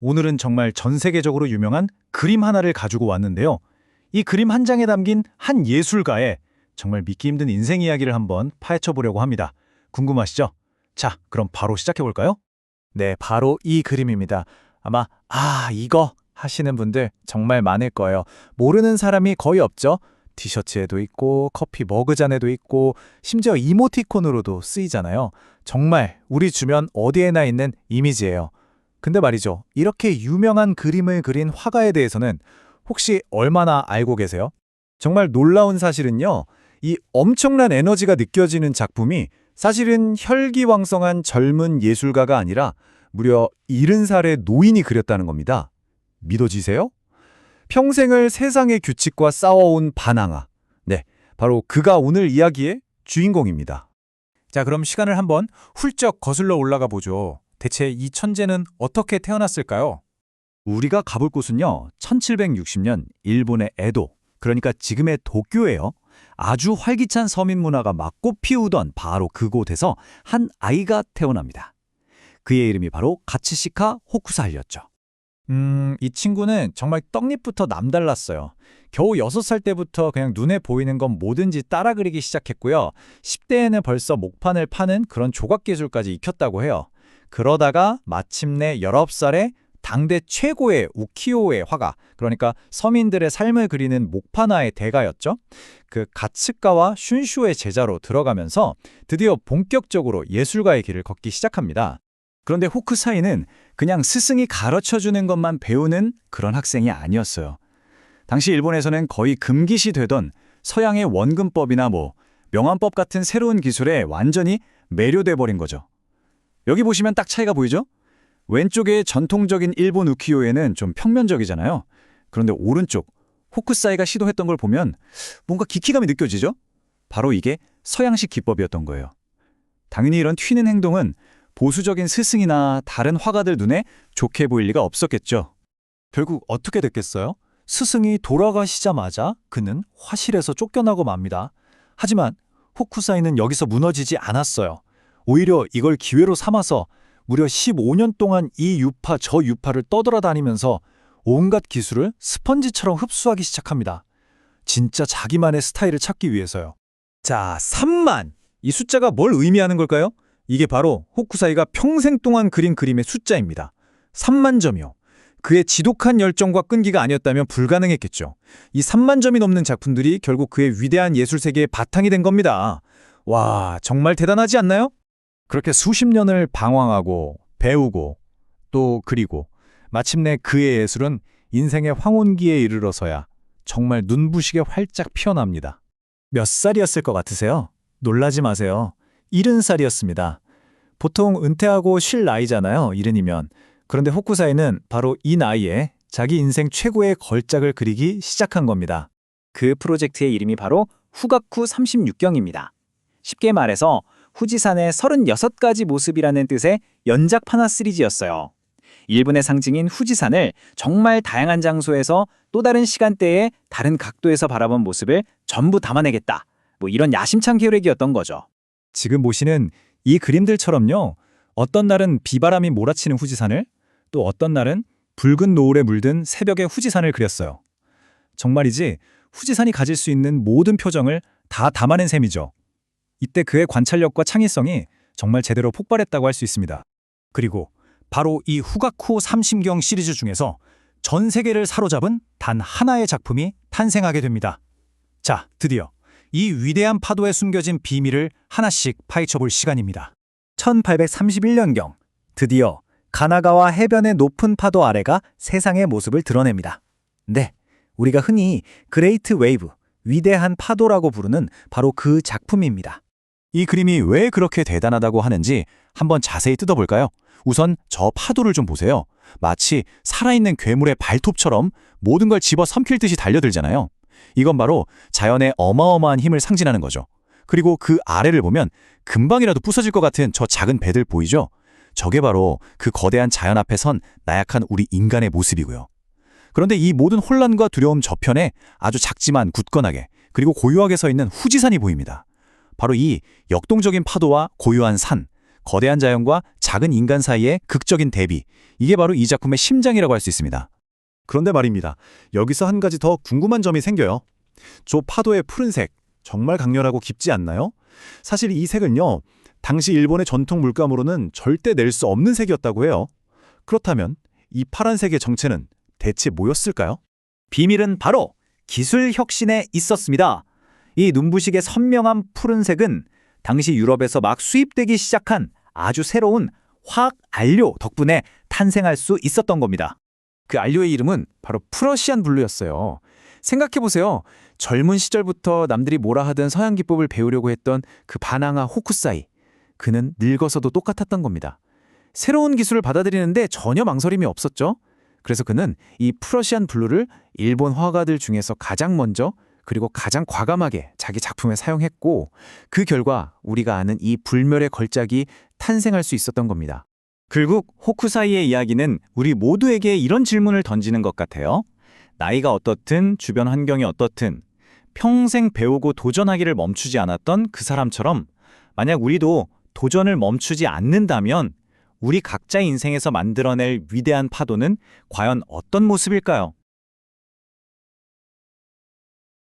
오늘은 정말 전 세계적으로 유명한 그림 하나를 가지고 왔는데요. 이 그림 한 장에 담긴 한 예술가의 정말 믿기 힘든 인생 이야기를 한번 파헤쳐 보려고 합니다. 궁금하시죠? 자, 그럼 바로 시작해 볼까요? 네, 바로 이 그림입니다. 아마 이거 하시는 분들 정말 많을 거예요. 모르는 사람이 거의 없죠. 티셔츠에도 있고 커피 머그잔에도 있고 심지어 이모티콘으로도 쓰이잖아요. 정말 우리 주변 어디에나 있는 이미지예요. 근데 말이죠. 이렇게 유명한 그림을 그린 화가에 대해서는 혹시 얼마나 알고 계세요? 정말 놀라운 사실은요. 이 엄청난 에너지가 느껴지는 작품이 사실은 혈기왕성한 젊은 예술가가 아니라 무려 70살의 노인이 그렸다는 겁니다. 믿어지세요? 평생을 세상의 규칙과 싸워온 반항아. 네, 바로 그가 오늘 이야기의 주인공입니다. 자, 그럼 시간을 한번 훌쩍 거슬러 올라가 보죠. 대체 이 천재는 어떻게 태어났을까요? 우리가 가볼 곳은요. 1760년 일본의 에도, 그러니까 지금의 도쿄예요. 아주 활기찬 서민 문화가 막고 피우던 바로 그곳에서 한 아이가 태어납니다. 그의 이름이 바로 가츠시카 호쿠사이였죠. 이 친구는 정말 떡잎부터 남달랐어요. 겨우 6살 때부터 그냥 눈에 보이는 건 뭐든지 따라 그리기 시작했고요. 10대에는 벌써 목판을 파는 그런 조각 기술까지 익혔다고 해요. 그러다가 마침내 19살에 당대 최고의 우키요의 화가, 그러니까 서민들의 삶을 그리는 목판화의 대가였죠. 그 가츠카와 슌슈의 제자로 들어가면서 드디어 본격적으로 예술가의 길을 걷기 시작합니다. 그런데 호쿠사이는 그냥 스승이 가르쳐주는 것만 배우는 그런 학생이 아니었어요. 당시 일본에서는 거의 금기시 되던 서양의 원근법이나 명암법 같은 새로운 기술에 완전히 매료돼 버린 거죠. 여기 보시면 딱 차이가 보이죠? 왼쪽의 전통적인 일본 우키요에는 좀 평면적이잖아요. 그런데 오른쪽 호쿠사이가 시도했던 걸 보면 뭔가 기키감이 느껴지죠? 바로 이게 서양식 기법이었던 거예요. 당연히 이런 튀는 행동은 보수적인 스승이나 다른 화가들 눈에 좋게 보일 리가 없었겠죠. 결국 어떻게 됐겠어요? 스승이 돌아가시자마자 그는 화실에서 쫓겨나고 맙니다. 하지만 호쿠사이는 여기서 무너지지 않았어요. 오히려 이걸 기회로 삼아서 무려 15년 동안 이 유파 저 유파를 떠돌아다니면서 온갖 기술을 스펀지처럼 흡수하기 시작합니다. 진짜 자기만의 스타일을 찾기 위해서요. 자, 3만! 이 숫자가 뭘 의미하는 걸까요? 이게 바로 호쿠사이가 평생 동안 그린 그림의 숫자입니다. 3만 점이요. 그의 지독한 열정과 끈기가 아니었다면 불가능했겠죠. 이 3만 점이 넘는 작품들이 결국 그의 위대한 예술 세계의 바탕이 된 겁니다. 와, 정말 대단하지 않나요? 그렇게 수십 년을 방황하고 배우고 또 그리고 마침내 그의 예술은 인생의 황혼기에 이르러서야 정말 눈부시게 활짝 피어납니다. 몇 살이었을 것 같으세요? 놀라지 마세요. 70살이었습니다. 보통 은퇴하고 쉴 나이잖아요, 70이면. 그런데 호쿠사이는 바로 이 나이에 자기 인생 최고의 걸작을 그리기 시작한 겁니다. 그 프로젝트의 이름이 바로 후가쿠 36경입니다. 쉽게 말해서 후지산의 36가지 모습이라는 뜻의 연작 판화 시리즈였어요. 일본의 상징인 후지산을 정말 다양한 장소에서 또 다른 시간대에 다른 각도에서 바라본 모습을 전부 담아내겠다. 이런 야심찬 계획이었던 거죠. 지금 보시는 이 그림들처럼요. 어떤 날은 비바람이 몰아치는 후지산을, 또 어떤 날은 붉은 노을에 물든 새벽의 후지산을 그렸어요. 정말이지 후지산이 가질 수 있는 모든 표정을 다 담아낸 셈이죠. 이때 그의 관찰력과 창의성이 정말 제대로 폭발했다고 할 수 있습니다. 그리고 바로 이 후가쿠 삼심경 시리즈 중에서 전 세계를 사로잡은 단 하나의 작품이 탄생하게 됩니다. 자, 드디어 이 위대한 파도에 숨겨진 비밀을 하나씩 파헤쳐볼 시간입니다. 1831년경, 드디어 가나가와 해변의 높은 파도 아래가 세상의 모습을 드러냅니다. 네, 우리가 흔히 그레이트 웨이브, 위대한 파도라고 부르는 바로 그 작품입니다. 이 그림이 왜 그렇게 대단하다고 하는지 한번 자세히 뜯어볼까요? 우선 저 파도를 좀 보세요. 마치 살아있는 괴물의 발톱처럼 모든 걸 집어 삼킬 듯이 달려들잖아요. 이건 바로 자연의 어마어마한 힘을 상징하는 거죠. 그리고 그 아래를 보면 금방이라도 부서질 것 같은 저 작은 배들 보이죠? 저게 바로 그 거대한 자연 앞에 선 나약한 우리 인간의 모습이고요. 그런데 이 모든 혼란과 두려움 저편에 아주 작지만 굳건하게 그리고 고요하게 서 있는 후지산이 보입니다. 바로 이 역동적인 파도와 고요한 산, 거대한 자연과 작은 인간 사이의 극적인 대비. 이게 바로 이 작품의 심장이라고 할 수 있습니다. 그런데 말입니다. 여기서 한 가지 더 궁금한 점이 생겨요. 저 파도의 푸른색, 정말 강렬하고 깊지 않나요? 사실 이 색은요, 당시 일본의 전통 물감으로는 절대 낼 수 없는 색이었다고 해요. 그렇다면 이 파란색의 정체는 대체 뭐였을까요? 비밀은 바로 기술 혁신에 있었습니다. 이 눈부시게 선명한 푸른색은 당시 유럽에서 막 수입되기 시작한 아주 새로운 화학 안료 덕분에 탄생할 수 있었던 겁니다. 그 안료의 이름은 바로 프러시안 블루였어요. 생각해보세요. 젊은 시절부터 남들이 뭐라 하든 서양 기법을 배우려고 했던 그 바나가 호쿠사이. 그는 늙어서도 똑같았던 겁니다. 새로운 기술을 받아들이는데 전혀 망설임이 없었죠. 그래서 그는 이 프러시안 블루를 일본 화가들 중에서 가장 먼저 그리고 가장 과감하게 자기 작품에 사용했고 그 결과 우리가 아는 이 불멸의 걸작이 탄생할 수 있었던 겁니다. 결국 호쿠사이의 이야기는 우리 모두에게 이런 질문을 던지는 것 같아요. 나이가 어떻든 주변 환경이 어떻든 평생 배우고 도전하기를 멈추지 않았던 그 사람처럼 만약 우리도 도전을 멈추지 않는다면 우리 각자의 인생에서 만들어낼 위대한 파도는 과연 어떤 모습일까요?